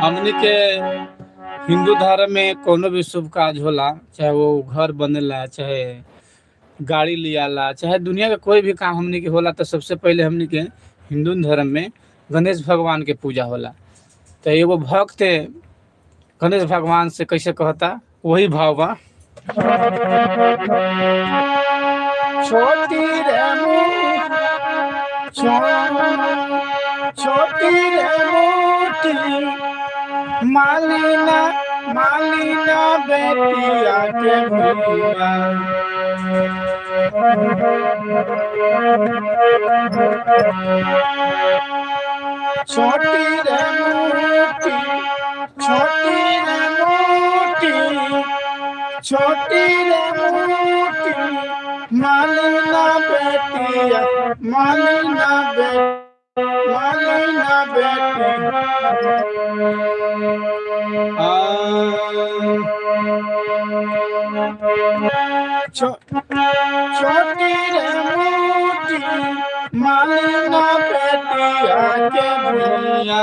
हमनी के हिंदू धर्म में कोनो भी शुभ काज होला, चाहे वो घर बनेला, चाहे गाड़ी लियाला, चाहे दुनिया का कोई भी काम हमनी के होला, तो सबसे पहले हमनी के हिंदू धर्म में गणेश भगवान के पूजा होला। तो एगो भक्त गणेश भगवान से कैसे कहता, वही भाव बा। छोटी रे छोटी रे मोटी मालिना मालिना बेटिया के भैया। छोटी रे मोटी छोटी रे मोटी छोटी रे मोटी मालिना बेटिया मालिना मालिना बेटी। छोटी रे मोटी मालिना बेटिया के भैया।